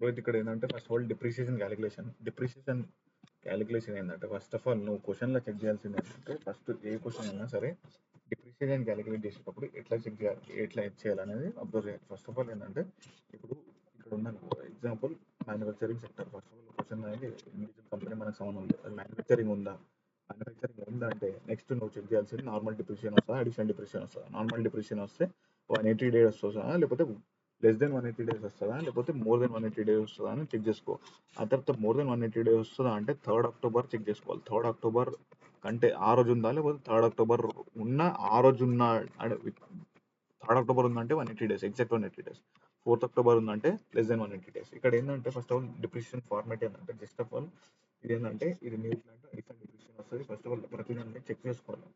రోహిత్ ఇక్కడ ఏంటంటే first of all depreciation ఏంటంటే ఫస్ట్ ఆఫ్ ఆల్ నువ్వు క్వశ్చన్లో చెక్ చేయాల్సింది ఏంటంటే ఫస్ట్ ఏ క్వశ్చన్ అయినా సరే డిప్రిసియేషన్ క్యాలిక్యులేట్ చేసేటప్పుడు ఎట్లా చెక్ చేయాలి ఎట్లా చేయాలనేది అబ్జర్వ్ చేయాలి. ఫస్ట్ ఆఫ్ ఆల్ ఏంటంటే ఇప్పుడు ఇక్కడ ఉందనుకో example manufacturing sector. First of all question అనేది ఇండివిజువల్ కంపెనీ మనకు సంబంధం లేదు. అది మ్యానుఫ్యాక్చరింగ్ ఉందా అంటే నెక్స్ట్ నువ్వు చెక్ చేయాల్సింది నార్మల్ డిప్రిసియేషన్ వస్తుందా, అడిషనల్ డిప్రిసియేషన్ వస్తుందా. నార్మల్ డిప్రిసియేషన్ వస్తే 180 డేస్ వస్తుందా, లేకపోతే లెస్ దెన్ 180 డేస్ వస్తుందా, లేకపోతే మోర్ దెన్ 180 డేస్ వస్తుందా అని చెక్ చేసుకో. ఆ తర్వాత మోర్ దెన్ 180 డేస్ వస్తుందా అంటే 3rd October చెక్ చేసుకోవాలి. 3rd October కంటే ఆ రోజు ఉందా, లేకపోతే 3rd October ఉన్న ఆ రోజు ఉన్న 3rd October ఉందంటే 180 days, exact 180 days. 4th October ఉందంటే లెస్ దెన్ 180 డేస్. ఇక్కడ ఏంటంటే first of all depreciation format ఏంటంటే జస్ట్ ఆఫ్ ఆల్ ఇదేంటంటే ఇది న్యూ ప్లాంట్ డిఫరెంట్ డిప్రిసియేషన్ వస్తుంది. ఫస్ట్ ఆఫ్ ఆల్ ప్రతిదాన్ని చెక్ చేసుకోవాలి.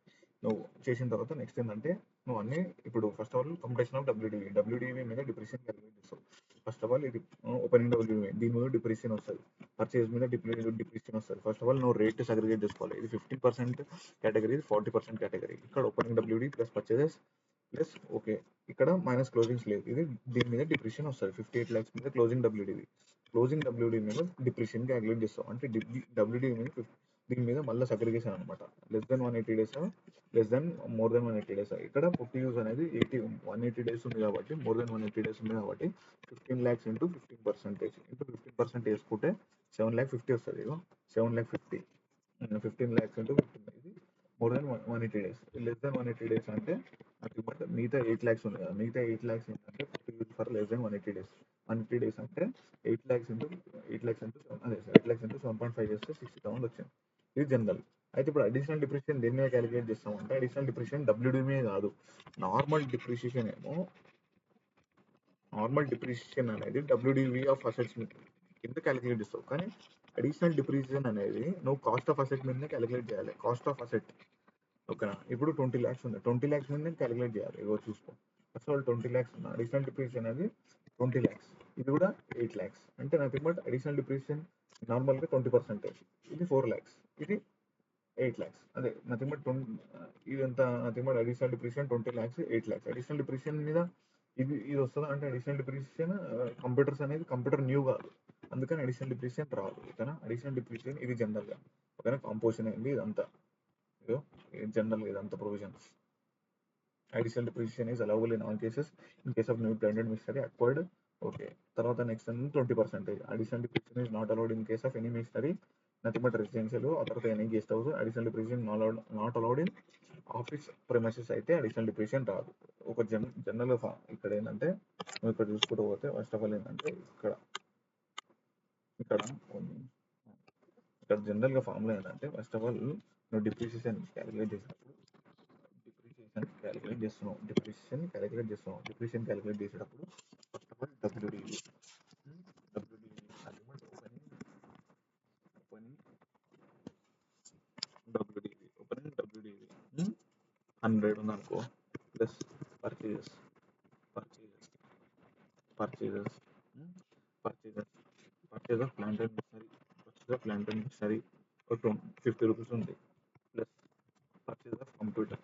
నువ్వు చేసిన తర్వాత నెక్స్ట్ ఏంటంటే నువ్వు అన్ని ఇప్పుడు first of all computation of WDV మీద డిప్రిసియేషన్ క్యాలిక్యులేట్ చేస్తావు. ఫస్ట్ ఆఫ్ ఆల్ ఇది ఓపెనింగ్ డబ్ల్యూడివి దీని మీద డిప్రిసియేషన్ వస్తుంది. పర్చేజ్ మీద డిప్రిసియేషన్ వస్తుంది. ఫస్ట్ ఆఫ్ ఆల్ నువ్వు రేట్ అగ్రిగేట్ చేసుకోవాలి. ఇది 50% కేటగిరీ, 40% కేటగిరీ. ఇక్కడ opening WD plus purchases plus okay. ఇక్కడ మైనస్ క్లోజింగ్స్ లేదు. ఇది దీని మీద డిప్రిసియేషన్ వస్తుంది. 58 lakhs మీద క్లోజింగ్ డబ్ల్యూడి మీద డిప్రిసియేషన్ క్యాలిక్యులేట్ చేస్తావు. అంటే డబ్ల్యూడి మీద దీని మీద మళ్ళీ సగ్రిగేషన్ అనమాట. Less than 180 days, less than more than 180 days. ఇక్కడ పుట్టి యూజ్ అనేది 180 డేస్ ఉంది కాబట్టి మోర్ దెన్ 180 డేస్ ఉంది కాబట్టి 15 lakhs ఇంటూ 15% వేసుకుంటే 7,50,000 వస్తుంది. ఇగో 7,50,000 15 lakhs ఇంటూ 15. ఇది more than 180 days. Less than 180 days అంటే నథింగ్ బట్ మిగతా 8 lakhs ఉంది కదా. మిగతా 8 lakhs ఏంటంటే for less than 180 days. 180 days అంటే 8 lakhs ఇంటూ 8 lakhs ఇంటూ 7.5 చేస్తే 60,000 వచ్చింది. ఇది జనరల్. అయితే ఇప్పుడు అడిషనల్ డిప్రిసియేషన్ దేని మీద క్యాలిక్యులేట్ చేస్తామంటే అడిషనల్ డిప్రిసియేషన్ డబ్ల్యూడి మీద కాదు. నార్మల్ డిప్రిసియేషన్ అనేది డబ్ల్యూడివి ఆఫ్ అసెట్స్ కింద క్యాలిక్యులేట్ చేస్తావు. కానీ అడిషనల్ డిప్రిసియేషన్ అనేది నువ్వు కాస్ట్ ఆఫ్ అసెట్ మీదనే క్యాలిక్యులేట్ చేయాలి. కాస్ట్ ఆఫ్ అసెట్ ఓకేనా. ఇప్పుడు 20 lakhs ఉంది. 20 lakhs మీద క్యాలిక్యులేట్ చేయాలి. ఇగో చూసుకో. ఫస్ట్ ఆల్ 20 lakhs ఉంది. అడిషనల్ డిప్రిసియేషన్ అనేది 20 lakhs. ఇది కూడా 8 lakhs. అంటే నథింగ్ బట్ అడిషనల్ డిప్రిసియేషన్ నార్మల్గా 20%. ఇది 4 lakhs. ఇది 8 lakhs. అదే నథింగ్ బట్ ఇదంతా nothing but additional depreciation 20 lakhs, 8 lakhs. Additional depreciation మీద ఇది వస్తుందా అంటే అడిషనల్ డిప్రిసియేషన్ కంప్యూటర్స్ అనేది కంప్యూటర్ న్యూ కాదు, అందుకని అడిషనల్ డిప్రిసియేషన్ రాదు. ఓకేనా. అడిషనల్ డిప్రిసియేషన్ ఇది జనరల్గా. ఓకేనా. కాంపోజిషన్ అయింది ఇదంతా. ఇదో జనరల్ ఇదంతా provisions. Additional depreciation is allowable in all cases in case of new blended machinery acquired. Okay. తర్వాత next 20%. Additional depreciation is not allowed in case of any machinery, nothing but residential or తర్వాత any guest house. Additional depreciation not allowed in office premises అయితే additional depreciation రాదు. ఒక general ఇక్కడ ఏంటంటే నువ్వు ఇక్కడ చూసుకుంటూ పోతే ఫస్ట్ ఆఫ్ ఆల్ ఏంటంటే ఇక్కడ జనరల్గా ఫార్ములా ఏంటంటే ఫస్ట్ ఆఫ్ ఆల్ నువ్వు డిప్రిసియేషన్ క్యాలిక్యులేట్ చేసేటప్పుడు డిప్రిసియేషన్ క్యాలిక్యులేట్ చేసేటప్పుడు first of all WDV opening WDV 100 ఉందనుకో plus purchases of plant and machinery 50 rupees ఉంది. Plus purchase of computer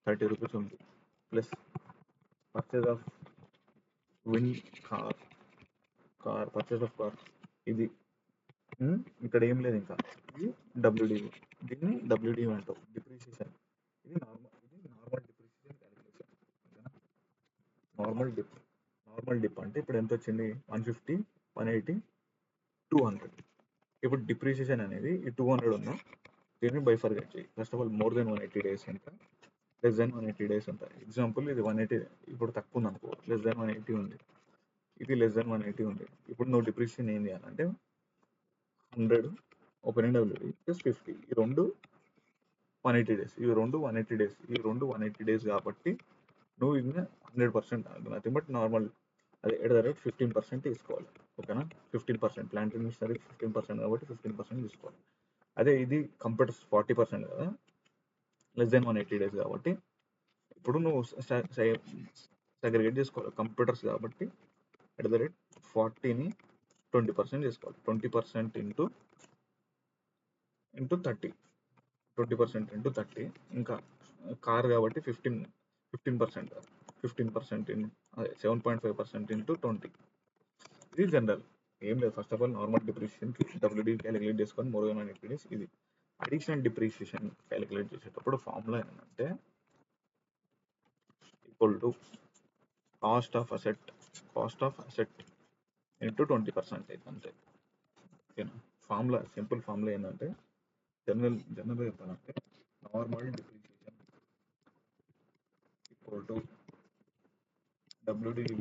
30 rupees ఉంది. Plus purchase of purchase of car ఇది ఇక్కడ ఏం లేదు. ఇంకా ఇది డబ్ల్యూడివి. దీన్ని డబ్ల్యూడివి అంటావు. డిప్రిసియేషన్ ఇది నార్మల్ డిప్రిసియేషన్ క్యాలిక్యులేషన్. ఓకేనా. నార్మల్ డిప్ అంటే ఇప్పుడు ఎంత వచ్చింది 150, 180, 200. ఇప్పుడు డిప్రిసియేషన్ అనేది ఈ 200 ఉందా దీన్ని బైఫర్గేట్ చేయి. First of all more than 180 days ఎంత, లెస్ దెన్ 180 డేస్ ఎంత. ఎగ్జాంపుల్ ఇది 180 ఇప్పుడు తక్కువ ఉంది అనుకో, లెస్ దెన్ 180 ఉంది, ఇది లెస్ దెన్ 180 ఉంది. ఇప్పుడు నువ్వు డిప్రిసియేషన్ ఏంది అని అంటే 100 ఓపెనింగ్ డబ్ల్యూడి ప్లస్ 50. ఈ రెండు 180 డేస్, ఇవి రెండు 180 డేస్ కాబట్టి నువ్వు ఇది 100% నథింగ్ బట్ నార్మల్ అదే ఎట్ ద రేట్ 15% తీసుకోవాలి. ఓకేనా. 15% ప్లాంట్ అండ్ మిషనరీ 15% కాబట్టి 15% తీసుకోవాలి. అదే ఇది కంప్యూటర్స్ 40% కదా, లెస్ దెన్ 180 డేస్ కాబట్టి ఇప్పుడు నువ్వు సెగ్రిగేట్ చేసుకోవాలి. కంప్యూటర్స్ కాబట్టి ఎట్ ద రేట్ 40ని 20% చేసుకోవాలి. 20% ఇంటూ 30, 20% ఇంటూ 30. ఇంకా కార్ కాబట్టి 15%. 15% ఇన్ అదే 7.5% ఇంటూ 20. ఇది జనరల్. ఏం లేదు, ఫస్ట్ ఆఫ్ ఆల్ నార్మల్ డిప్రిషియేషన్కి డబ్ల్యూడి క్యాలిక్యులేట్ చేసుకొని మోర్ దెన్ 180 డేస్. ఇది అడిషనల్ డిప్రిషియేషన్ క్యాలిక్యులేట్ చేసేటప్పుడు ఫార్ములా ఏంటంటే equal to cost of asset into 20% అంతే. ఓకేనా? సింపుల్ ఫార్ములా ఏంటంటే జనరల్ చెప్పాలంటే normal depreciation equal to WDV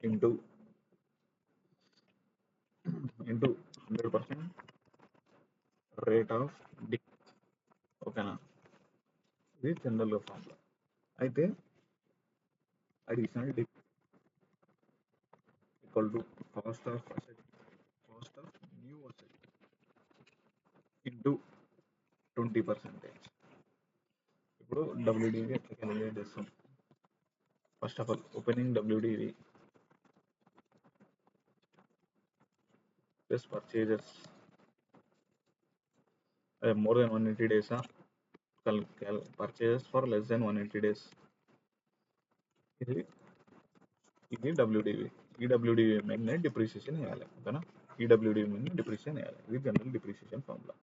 into 100% rate of dep. ఓకేనా? ఇది జనరల్ ఫార్ములా. అయితే additional dep equal to cost of new asset into 20%. ఇప్పుడు డబ్ల్యూడివి ఎట్లా క్యాలిక్యులేట్ చేస్తాం? First of all opening WDV plus purchases more than 180 days, purchases for less than 180 days. ఇది WDV. ఈ WDV మీద depreciation వేయాలి. ఓకేనా? ఈ డబ్ల్యూడివి మీద డిప్రిషియేషన్ వేయాలి. ఇది జనరల్ డిప్రిషియేషన్ ఫార్ములా.